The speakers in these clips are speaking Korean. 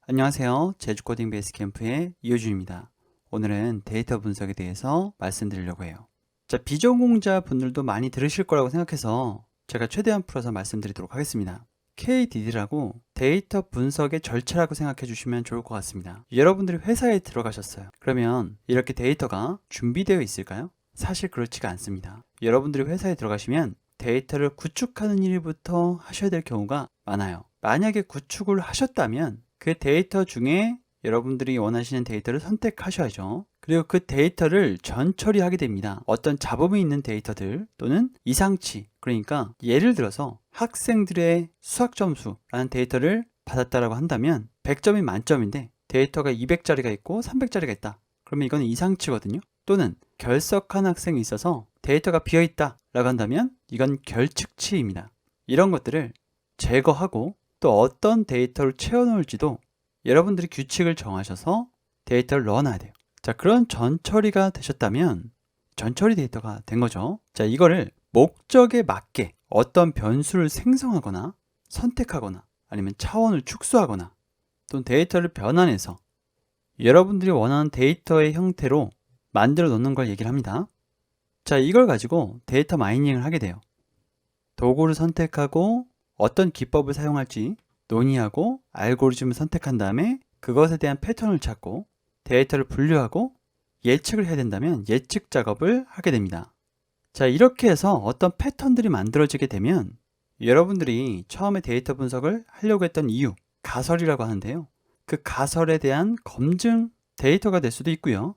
안녕하세요. 제주코딩 베이스캠프의 이효준입니다. 오늘은 데이터 분석에 대해서 말씀드리려고 해요. 자, 비전공자 분들도 많이 들으실 거라고 생각해서 제가 최대한 풀어서 말씀드리도록 하겠습니다. KDD라고 데이터 분석의 절차라고 생각해 주시면 좋을 것 같습니다. 여러분들이 회사에 들어가셨어요. 그러면 이렇게 데이터가 준비되어 있을까요? 사실 그렇지가 않습니다. 여러분들이 회사에 들어가시면 데이터를 구축하는 일부터 하셔야 될 경우가 많아요. 만약에 구축을 하셨다면 그 데이터 중에 여러분들이 원하시는 데이터를 선택하셔야죠. 그리고 그 데이터를 전처리하게 됩니다. 어떤 잡음이 있는 데이터들 또는 이상치, 그러니까 예를 들어서 학생들의 수학 점수라는 데이터를 받았다라고 한다면 100점이 만점인데 데이터가 200짜리가 있고 300짜리가 있다. 그러면 이건 이상치거든요. 또는 결석한 학생이 있어서 데이터가 비어있다 라고 한다면 이건 결측치입니다. 이런 것들을 제거하고 또 어떤 데이터를 채워놓을지도 여러분들이 규칙을 정하셔서 데이터를 넣어놔야 돼요. 자, 그런 전처리가 되셨다면 전처리 데이터가 된 거죠. 자, 이거를 목적에 맞게 어떤 변수를 생성하거나 선택하거나 아니면 차원을 축소하거나 또는 데이터를 변환해서 여러분들이 원하는 데이터의 형태로 만들어 놓는 걸 얘기를 합니다. 자, 이걸 가지고 데이터 마이닝을 하게 돼요. 도구를 선택하고 어떤 기법을 사용할지 논의하고 알고리즘을 선택한 다음에 그것에 대한 패턴을 찾고 데이터를 분류하고 예측을 해야 된다면 예측 작업을 하게 됩니다. 자, 이렇게 해서 어떤 패턴들이 만들어지게 되면 여러분들이 처음에 데이터 분석을 하려고 했던 이유, 가설이라고 하는데요. 그 가설에 대한 검증 데이터가 될 수도 있고요.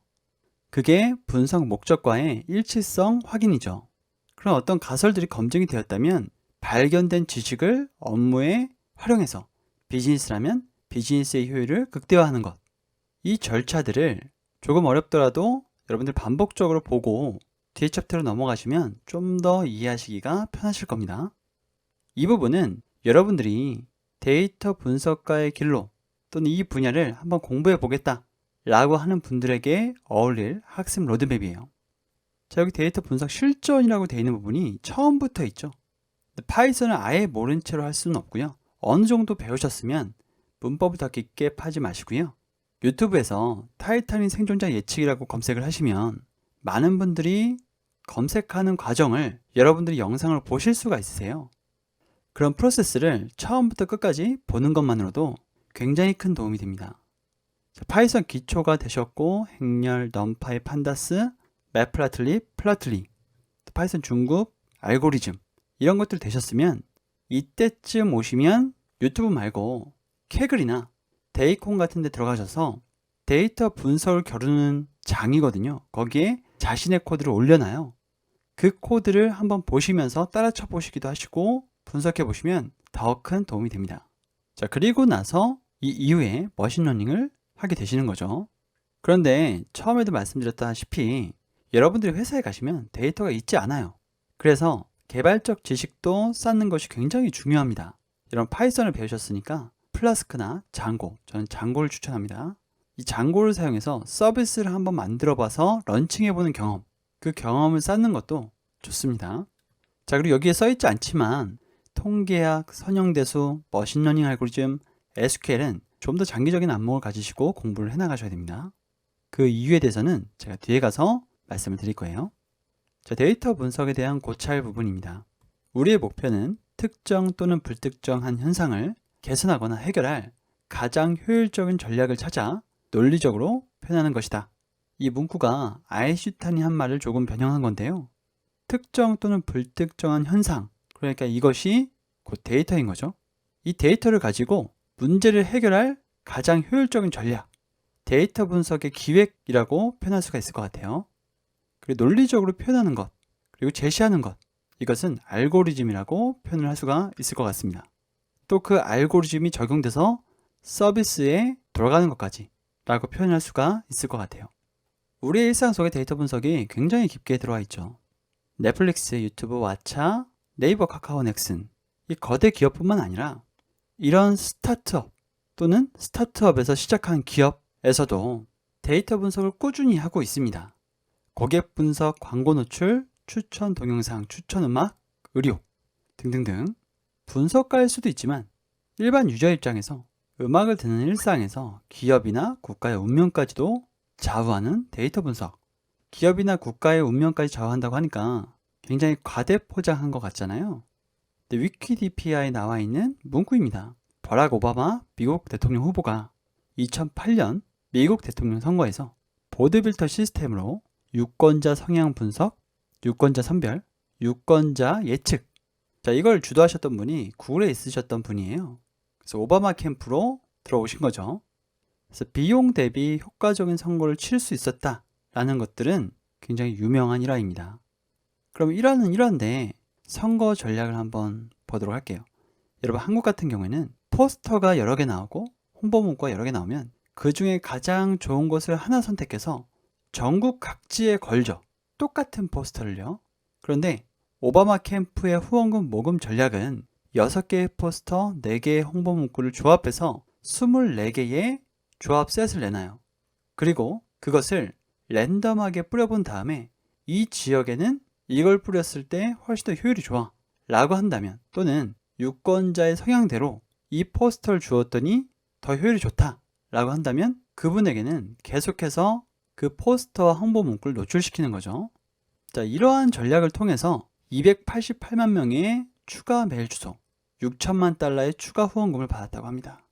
그게 분석 목적과의 일치성 확인이죠. 그런 어떤 가설들이 검증이 되었다면 발견된 지식을 업무에 활용해서 비즈니스라면 비즈니스의 효율을 극대화하는 것. 이 절차들을 조금 어렵더라도 여러분들 반복적으로 보고 뒤에 챕터로 넘어가시면 좀 더 이해하시기가 편하실 겁니다. 이 부분은 여러분들이 데이터 분석가의 길로 또는 이 분야를 한번 공부해 보겠다 라고 하는 분들에게 어울릴 학습 로드맵이에요. 자, 여기 데이터 분석 실전이라고 되어 있는 부분이 처음부터 있죠. 파이썬을 아예 모른 채로 할 수는 없고요. 어느 정도 배우셨으면 문법을 더 깊게 파지 마시고요. 유튜브에서 타이타닌 생존자 예측이라고 검색을 하시면 많은 분들이 검색하는 과정을 여러분들이 영상을 보실 수가 있으세요. 그런 프로세스를 처음부터 끝까지 보는 것만으로도 굉장히 큰 도움이 됩니다. 파이썬 기초가 되셨고 행렬, 넘파이, 판다스, 매플라틀립, 플라틀리, 파이썬 중급, 알고리즘 이런 것들 되셨으면 이때쯤 오시면 유튜브 말고 캐글이나 데이콘 같은 데 들어가셔서 데이터 분석을 겨루는 장이거든요. 거기에 자신의 코드를 올려놔요. 그 코드를 한번 보시면서 따라쳐 보시기도 하시고 분석해 보시면 더 큰 도움이 됩니다. 자, 그리고 나서 이 이후에 머신러닝을 하게 되시는 거죠. 그런데 처음에도 말씀드렸다시피 여러분들이 회사에 가시면 데이터가 있지 않아요. 그래서 개발적 지식도 쌓는 것이 굉장히 중요합니다. 이런 파이썬을 배우셨으니까 플라스크나 장고, 저는 장고를 추천합니다. 이 장고를 사용해서 서비스를 한번 만들어 봐서 런칭해보는 경험, 그 경험을 쌓는 것도 좋습니다. 자, 그리고 여기에 써있지 않지만 통계학, 선형대수, 머신러닝 알고리즘, SQL은 좀 더 장기적인 안목을 가지시고 공부를 해나가셔야 됩니다. 그 이유에 대해서는 제가 뒤에 가서 말씀을 드릴 거예요. 자, 데이터 분석에 대한 고찰 부분입니다. 우리의 목표는 특정 또는 불특정한 현상을 개선하거나 해결할 가장 효율적인 전략을 찾아 논리적으로 표현하는 것이다. 이 문구가 아인슈타인이 한 말을 조금 변형한 건데요. 특정 또는 불특정한 현상, 그러니까 이것이 곧 데이터인 거죠. 이 데이터를 가지고 문제를 해결할 가장 효율적인 전략, 데이터 분석의 기획이라고 표현할 수가 있을 것 같아요. 그리고 논리적으로 표현하는 것, 그리고 제시하는 것, 이것은 알고리즘이라고 표현을 할 수가 있을 것 같습니다. 또 그 알고리즘이 적용돼서 서비스에 돌아가는 것까지 라고 표현할 수가 있을 것 같아요. 우리의 일상 속에 데이터 분석이 굉장히 깊게 들어와 있죠. 넷플릭스, 유튜브, 왓챠, 네이버, 카카오, 넥슨, 이 거대 기업뿐만 아니라 이런 스타트업 또는 스타트업에서 시작한 기업에서도 데이터 분석을 꾸준히 하고 있습니다. 고객 분석, 광고 노출, 추천 동영상, 추천 음악, 의료 등등등. 분석가일 수도 있지만 일반 유저 입장에서 음악을 듣는 일상에서 기업이나 국가의 운명까지도 좌우하는 데이터 분석. 기업이나 국가의 운명까지 좌우한다고 하니까 굉장히 과대포장한 것 같잖아요. 근데 위키디피아에 나와 있는 문구입니다. 버락 오바마 미국 대통령 후보가 2008년 미국 대통령 선거에서 보드빌터 시스템으로 유권자 성향 분석, 유권자 선별, 유권자 예측. 자, 이걸 주도하셨던 분이 구글에 있으셨던 분이에요. 그래서 오바마 캠프로 들어오신 거죠. 그래서 비용 대비 효과적인 선거를 치를 수 있었다라는 것들은 굉장히 유명한 일화입니다. 그럼 일화는 일화인데 선거 전략을 한번 보도록 할게요. 여러분, 한국 같은 경우에는 포스터가 여러 개 나오고 홍보 문구가 여러 개 나오면 그 중에 가장 좋은 것을 하나 선택해서 전국 각지에 걸죠. 똑같은 포스터를요. 그런데 오바마 캠프의 후원금 모금 전략은 6개의 포스터, 4개의 홍보 문구를 조합해서 24개의 조합 셋을 내놔요. 그리고 그것을 랜덤하게 뿌려본 다음에 이 지역에는 이걸 뿌렸을 때 훨씬 더 효율이 좋아 라고 한다면, 또는 유권자의 성향대로 이 포스터를 주었더니 더 효율이 좋다 라고 한다면 그분에게는 계속해서 그 포스터와 홍보 문구를 노출시키는 거죠. 자, 이러한 전략을 통해서 288만 명의 추가 메일 주소, 6천만 달러의 추가 후원금을 받았다고 합니다.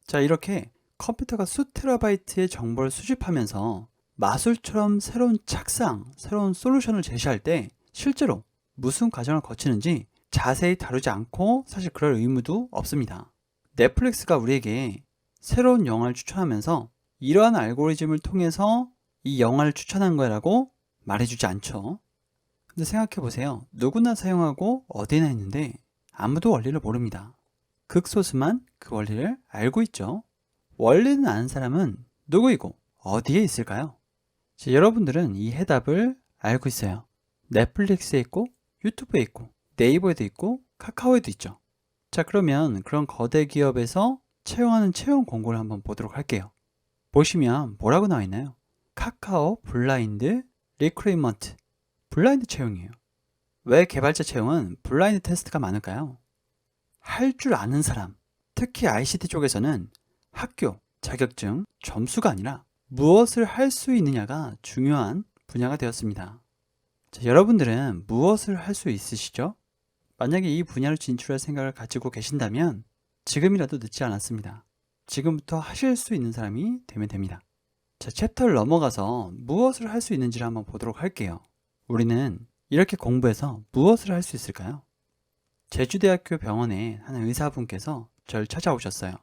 자, 이렇게 컴퓨터가 수테라바이트의 정보를 수집하면서 마술처럼 새로운 착상, 새로운 솔루션을 제시할 때 실제로 무슨 과정을 거치는지 자세히 다루지 않고 사실 그럴 의무도 없습니다. 넷플릭스가 우리에게 새로운 영화를 추천하면서 이러한 알고리즘을 통해서 이 영화를 추천한 거라고 말해주지 않죠. 근데 생각해보세요. 누구나 사용하고 어디나 있는데 아무도 원리를 모릅니다. 극소수만 그 원리를 알고 있죠. 원리는 아는 사람은 누구이고 어디에 있을까요? 여러분들은 이 해답을 알고 있어요. 넷플릭스에 있고, 유튜브에 있고, 네이버에도 있고, 카카오에도 있죠. 자, 그러면 그런 거대 기업에서 채용하는 채용 공고를 한번 보도록 할게요. 보시면 뭐라고 나와 있나요? 카카오 블라인드 리크루트먼트, 블라인드 채용이에요. 왜 개발자 채용은 블라인드 테스트가 많을까요? 할 줄 아는 사람, 특히 ICT 쪽에서는 학교, 자격증, 점수가 아니라 무엇을 할 수 있느냐가 중요한 분야가 되었습니다. 자, 여러분들은 무엇을 할 수 있으시죠? 만약에 이 분야로 진출할 생각을 가지고 계신다면 지금이라도 늦지 않았습니다. 지금부터 하실 수 있는 사람이 되면 됩니다. 자, 챕터를 넘어가서 무엇을 할 수 있는지를 한번 보도록 할게요. 우리는 이렇게 공부해서 무엇을 할 수 있을까요? 제주대학교 병원에 한 의사분께서 저를 찾아오셨어요.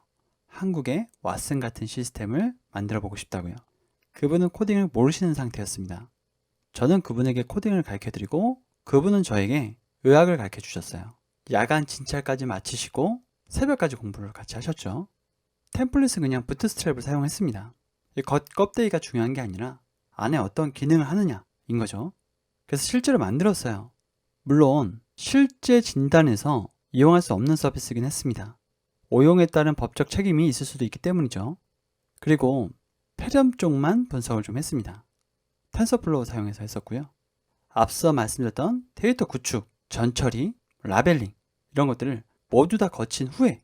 한국에 왓슨 같은 시스템을 만들어 보고 싶다고요. 그분은 코딩을 모르시는 상태였습니다. 저는 그분에게 코딩을 가르쳐 드리고 그분은 저에게 의학을 가르쳐 주셨어요. 야간 진찰까지 마치시고 새벽까지 공부를 같이 하셨죠. 템플릿은 그냥 부트스트랩을 사용했습니다. 이 껍데기가 중요한 게 아니라 안에 어떤 기능을 하느냐인 거죠. 그래서 실제로 만들었어요. 물론 실제 진단에서 이용할 수 없는 서비스이긴 했습니다. 오용에 따른 법적 책임이 있을 수도 있기 때문이죠. 그리고 폐렴 쪽만 분석을 좀 했습니다. 텐서플로우 사용해서 했었고요. 앞서 말씀드렸던 데이터 구축, 전처리, 라벨링 이런 것들을 모두 다 거친 후에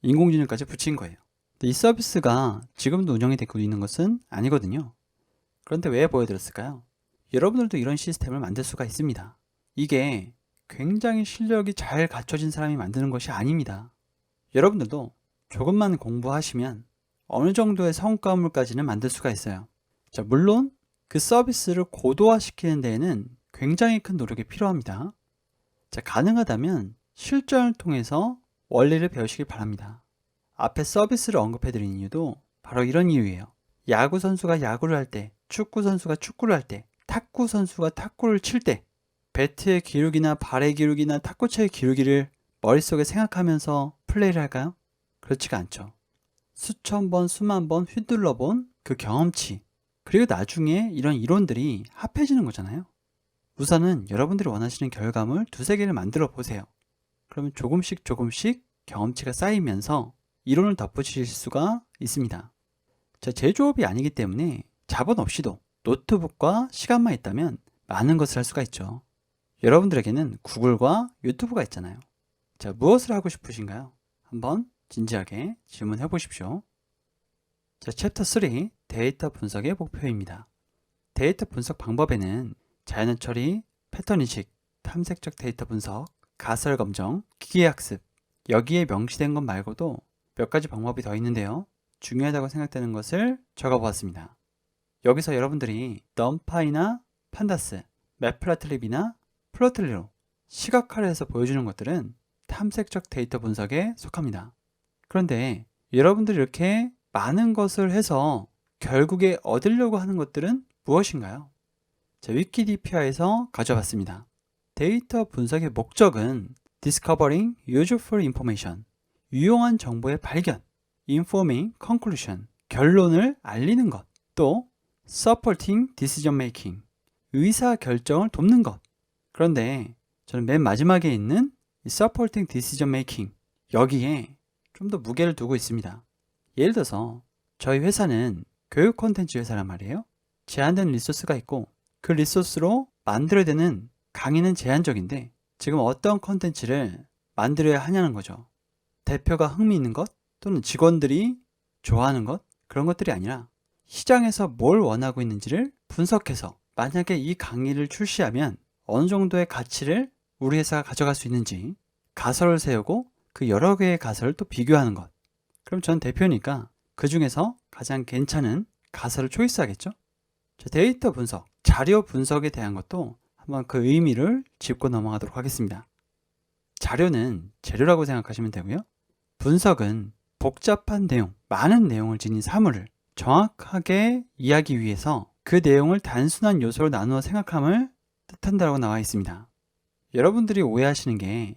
인공지능까지 붙인 거예요. 이 서비스가 지금도 운영이 되고 있는 것은 아니거든요. 그런데 왜 보여드렸을까요? 여러분들도 이런 시스템을 만들 수가 있습니다. 이게 굉장히 실력이 잘 갖춰진 사람이 만드는 것이 아닙니다. 여러분들도 조금만 공부하시면 어느 정도의 성과물까지는 만들 수가 있어요. 자, 물론 그 서비스를 고도화시키는 데에는 굉장히 큰 노력이 필요합니다. 자, 가능하다면 실전을 통해서 원리를 배우시길 바랍니다. 앞에 서비스를 언급해드린 이유도 바로 이런 이유예요. 야구 선수가 야구를 할 때, 축구 선수가 축구를 할 때, 탁구 선수가 탁구를 칠 때 배트의 기울기나 발의 기울기나 탁구채의 기울기를 머릿속에 생각하면서 플레이를 할까요? 그렇지가 않죠. 수천 번, 수만 번 휘둘러 본 그 경험치, 그리고 나중에 이런 이론들이 합해지는 거잖아요. 우선은 여러분들이 원하시는 결과물 2-3개를 만들어 보세요. 그러면 조금씩 경험치가 쌓이면서 이론을 덧붙이실 수가 있습니다. 자, 제조업이 아니기 때문에 자본 없이도 노트북과 시간만 있다면 많은 것을 할 수가 있죠. 여러분들에게는 구글과 유튜브가 있잖아요. 자, 무엇을 하고 싶으신가요? 한번 진지하게 질문해 보십시오. 자, 챕터 3 데이터 분석의 목표입니다. 데이터 분석 방법에는 자연어 처리, 패턴 인식, 탐색적 데이터 분석, 가설 검정, 기계학습, 여기에 명시된 것 말고도 몇 가지 방법이 더 있는데요. 중요하다고 생각되는 것을 적어보았습니다. 여기서 여러분들이 넘파이나 판다스, 매플라틀립이나 플로틀리로 시각화를 해서 보여주는 것들은 탐색적 데이터 분석에 속합니다. 그런데 여러분들이 이렇게 많은 것을 해서 결국에 얻으려고 하는 것들은 무엇인가요? 자, 위키디피아에서 가져봤습니다. 데이터 분석의 목적은 Discovering Useful Information, 유용한 정보의 발견, Informing Conclusion, 결론을 알리는 것, 또 Supporting Decision Making, 의사 결정을 돕는 것. 그런데 저는 맨 마지막에 있는 이 Supporting Decision Making, 여기에 좀 더 무게를 두고 있습니다. 예를 들어서 저희 회사는 교육 콘텐츠 회사란 말이에요. 제한된 리소스가 있고 그 리소스로 만들어야 되는 강의는 제한적인데 지금 어떤 콘텐츠를 만들어야 하냐는 거죠. 대표가 흥미있는 것 또는 직원들이 좋아하는 것, 그런 것들이 아니라 시장에서 뭘 원하고 있는지를 분석해서 만약에 이 강의를 출시하면 어느 정도의 가치를 우리 회사가 가져갈 수 있는지 가설을 세우고 그 여러 개의 가설을 또 비교하는 것. 그럼 전 대표니까 그 중에서 가장 괜찮은 가설을 초이스하겠죠? 데이터 분석, 자료 분석에 대한 것도 한번 그 의미를 짚고 넘어가도록 하겠습니다. 자료는 재료라고 생각하시면 되고요. 분석은 복잡한 내용, 많은 내용을 지닌 사물을 정확하게 이해하기 위해서 그 내용을 단순한 요소로 나누어 생각함을 뜻한다고 나와 있습니다. 여러분들이 오해하시는 게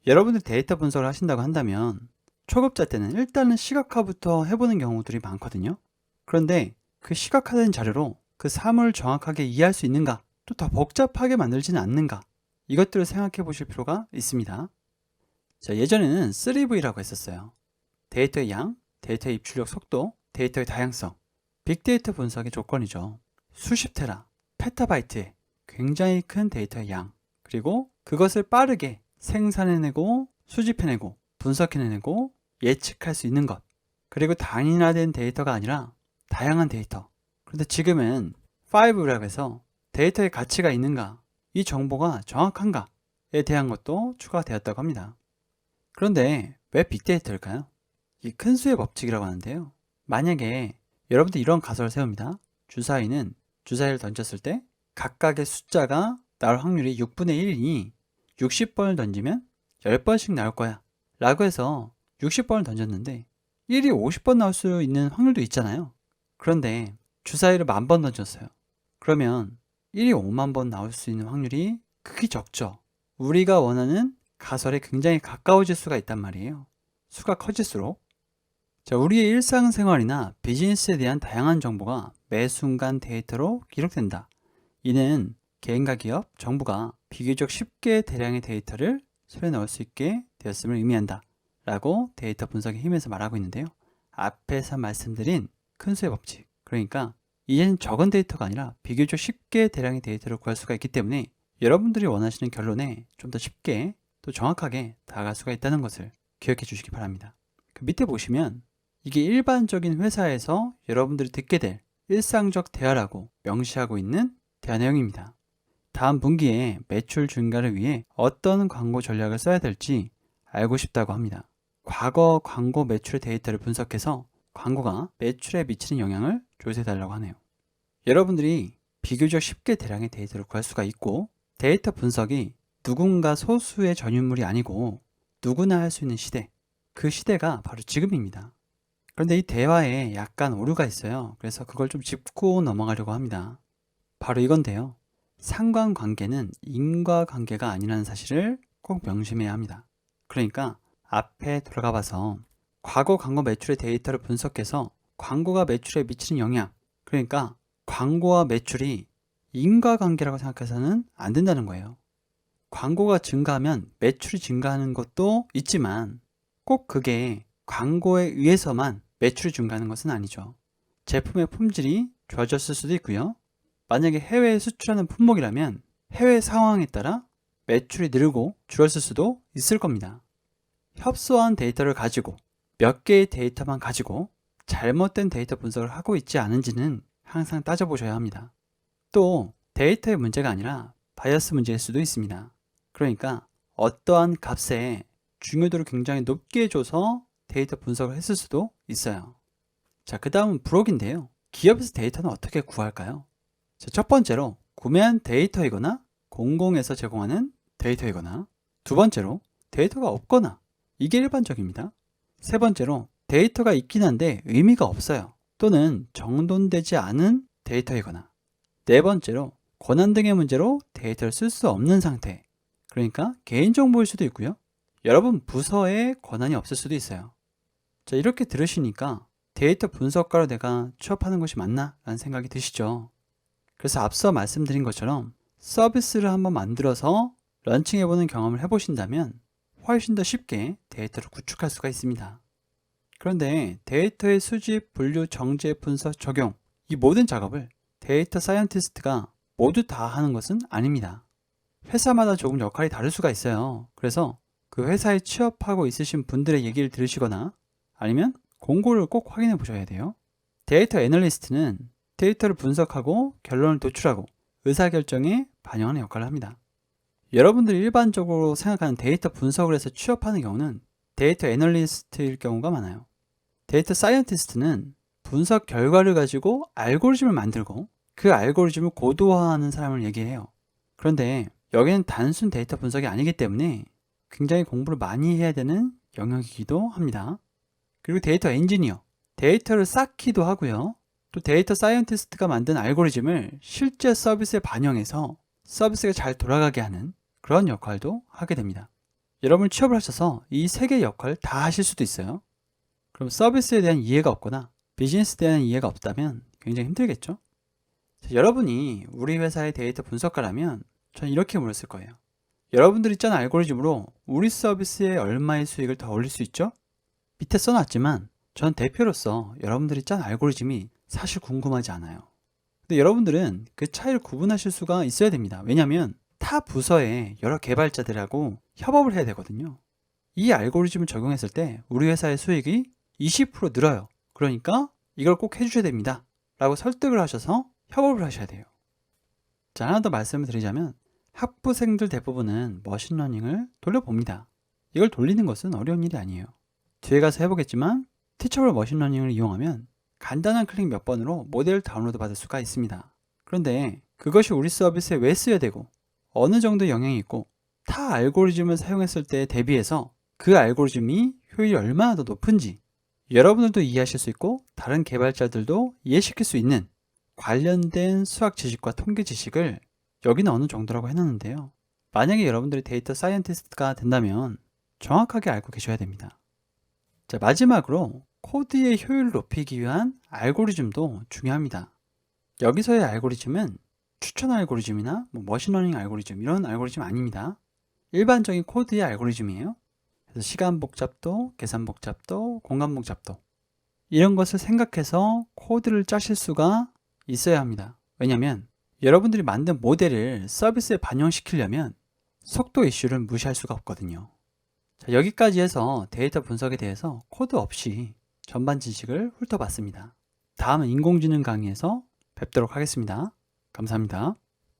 여러분들이 데이터 분석을 하신다고 한다면 초급자 때는 일단은 시각화부터 해보는 경우들이 많거든요. 그런데 그 시각화된 자료로 그 사물을 정확하게 이해할 수 있는가, 또 더 복잡하게 만들지는 않는가, 이것들을 생각해 보실 필요가 있습니다. 자, 예전에는 3V라고 했었어요. 데이터의 양, 데이터의 입출력 속도, 데이터의 다양성, 빅데이터 분석의 조건이죠. 수십 테라, 페타바이트의 굉장히 큰 데이터의 양, 그리고 그것을 빠르게 생산해내고 수집해내고 분석해내고 예측할 수 있는 것, 그리고 단일화된 데이터가 아니라 다양한 데이터. 그런데 지금은 5라고 해서 데이터의 가치가 있는가, 이 정보가 정확한가에 대한 것도 추가되었다고 합니다. 그런데 왜 빅데이터일까요? 이 큰 수의 법칙이라고 하는데요. 만약에 여러분들 이런 가설을 세웁니다. 주사위는 주사위를 던졌을 때 각각의 숫자가 나올 확률이 6분의 1이니 60번을 던지면 10번씩 나올 거야 라고 해서 60번을 던졌는데 1이 50번 나올 수 있는 확률도 있잖아요. 그런데 주사위를 10,000번 던졌어요. 그러면 1이 5만 번 나올 수 있는 확률이 극히 적죠. 우리가 원하는 가설에 굉장히 가까워질 수가 있단 말이에요. 수가 커질수록. 자, 우리의 일상생활이나 비즈니스에 대한 다양한 정보가 매 순간 데이터로 기록된다. 이는 개인과 기업, 정부가 비교적 쉽게 대량의 데이터를 손에 넣을 수 있게 되었음을 의미한다 라고 데이터 분석의 힘에서 말하고 있는데요. 앞에서 말씀드린 큰 수의 법칙, 그러니까 이제는 적은 데이터가 아니라 비교적 쉽게 대량의 데이터를 구할 수가 있기 때문에 여러분들이 원하시는 결론에 좀 더 쉽게 또 정확하게 다가갈 수가 있다는 것을 기억해 주시기 바랍니다. 그 밑에 보시면 이게 일반적인 회사에서 여러분들이 듣게 될 일상적 대화라고 명시하고 있는 대화 내용입니다. 다음 분기에 매출 증가를 위해 어떤 광고 전략을 써야 될지 알고 싶다고 합니다. 과거 광고 매출 데이터를 분석해서 광고가 매출에 미치는 영향을 조사해 달라고 하네요. 여러분들이 비교적 쉽게 대량의 데이터를 구할 수가 있고 데이터 분석이 누군가 소수의 전유물이 아니고 누구나 할 수 있는 시대, 그 시대가 바로 지금입니다. 그런데 이 대화에 약간 오류가 있어요. 그래서 그걸 좀 짚고 넘어가려고 합니다. 바로 이건데요. 상관관계는 인과관계가 아니라는 사실을 꼭 명심해야 합니다. 그러니까 앞에 돌아가 봐서 과거 광고 매출의 데이터를 분석해서 광고가 매출에 미치는 영향, 그러니까 광고와 매출이 인과관계라고 생각해서는 안 된다는 거예요. 광고가 증가하면 매출이 증가하는 것도 있지만 꼭 그게 광고에 의해서만 매출이 증가하는 것은 아니죠. 제품의 품질이 좋아졌을 수도 있고요. 만약에 해외에 수출하는 품목이라면 해외 상황에 따라 매출이 늘고 줄었을 수도 있을 겁니다. 협소한 데이터를 가지고 몇 개의 데이터만 가지고 잘못된 데이터 분석을 하고 있지 않은지는 항상 따져보셔야 합니다. 또 데이터의 문제가 아니라 바이어스 문제일 수도 있습니다. 그러니까 어떠한 값에 중요도를 굉장히 높게 줘서 데이터 분석을 했을 수도 있어요. 자, 그 다음은 브록인데요. 기업에서 데이터는 어떻게 구할까요? 자, 첫 번째로 구매한 데이터이거나 공공에서 제공하는 데이터이거나, 두 번째로 데이터가 없거나, 이게 일반적입니다. 세 번째로 데이터가 있긴 한데 의미가 없어요. 또는 정돈되지 않은 데이터이거나, 네 번째로 권한 등의 문제로 데이터를 쓸 수 없는 상태, 그러니까 개인정보일 수도 있고요. 여러분 부서에 권한이 없을 수도 있어요. 자, 이렇게 들으시니까 데이터 분석가로 내가 취업하는 것이 맞나? 라는 생각이 드시죠. 그래서 앞서 말씀드린 것처럼 서비스를 한번 만들어서 런칭해보는 경험을 해보신다면 훨씬 더 쉽게 데이터를 구축할 수가 있습니다. 그런데 데이터의 수집, 분류, 정제, 분석, 적용, 이 모든 작업을 데이터 사이언티스트가 모두 다 하는 것은 아닙니다. 회사마다 조금 역할이 다를 수가 있어요. 그래서 그 회사에 취업하고 있으신 분들의 얘기를 들으시거나 아니면 공고를 꼭 확인해 보셔야 돼요. 데이터 애널리스트는 데이터를 분석하고 결론을 도출하고 의사결정에 반영하는 역할을 합니다. 여러분들이 일반적으로 생각하는 데이터 분석을 해서 취업하는 경우는 데이터 애널리스트일 경우가 많아요. 데이터 사이언티스트는 분석 결과를 가지고 알고리즘을 만들고 그 알고리즘을 고도화하는 사람을 얘기해요. 그런데 여기는 단순 데이터 분석이 아니기 때문에 굉장히 공부를 많이 해야 되는 영역이기도 합니다. 그리고 데이터 엔지니어, 데이터를 쌓기도 하고요. 또 데이터 사이언티스트가 만든 알고리즘을 실제 서비스에 반영해서 서비스가 잘 돌아가게 하는 그런 역할도 하게 됩니다. 여러분 취업을 하셔서 이 세 개의 역할 다 하실 수도 있어요. 그럼 서비스에 대한 이해가 없거나 비즈니스에 대한 이해가 없다면 굉장히 힘들겠죠? 자, 여러분이 우리 회사의 데이터 분석가라면 저는 이렇게 물었을 거예요. 여러분들이 짠 알고리즘으로 우리 서비스에 얼마의 수익을 더 올릴 수 있죠? 밑에 써놨지만 전 대표로서 여러분들이 짠 알고리즘이 사실 궁금하지 않아요. 근데 여러분들은 그 차이를 구분하실 수가 있어야 됩니다. 왜냐하면 타 부서의 여러 개발자들하고 협업을 해야 되거든요. 이 알고리즘을 적용했을 때 우리 회사의 수익이 20% 늘어요. 그러니까 이걸 꼭 해주셔야 됩니다. 라고 설득을 하셔서 협업을 하셔야 돼요. 자, 하나 더 말씀을 드리자면 학부생들 대부분은 머신러닝을 돌려봅니다. 이걸 돌리는 것은 어려운 일이 아니에요. 뒤에 가서 해보겠지만 티처블 머신러닝을 이용하면 간단한 클릭 몇 번으로 모델을 다운로드 받을 수가 있습니다. 그런데 그것이 우리 서비스에 왜 쓰여야 되고 어느 정도 영향이 있고 타 알고리즘을 사용했을 때에 대비해서 그 알고리즘이 효율이 얼마나 더 높은지 여러분들도 이해하실 수 있고 다른 개발자들도 이해시킬 수 있는 관련된 수학 지식과 통계 지식을 여기는 어느 정도라고 해놨는데요. 만약에 여러분들이 데이터 사이언티스트가 된다면 정확하게 알고 계셔야 됩니다. 자, 마지막으로 코드의 효율을 높이기 위한 알고리즘도 중요합니다. 여기서의 알고리즘은 추천 알고리즘이나 머신러닝 알고리즘 이런 알고리즘 아닙니다. 일반적인 코드의 알고리즘이에요. 그래서 시간 복잡도, 계산 복잡도, 공간 복잡도 이런 것을 생각해서 코드를 짜실 수가 있어야 합니다. 왜냐하면 여러분들이 만든 모델을 서비스에 반영시키려면 속도 이슈를 무시할 수가 없거든요. 자, 여기까지 해서 데이터 분석에 대해서 코드 없이 전반 지식을 훑어봤습니다. 다음은 인공지능 강의에서 뵙도록 하겠습니다. 감사합니다.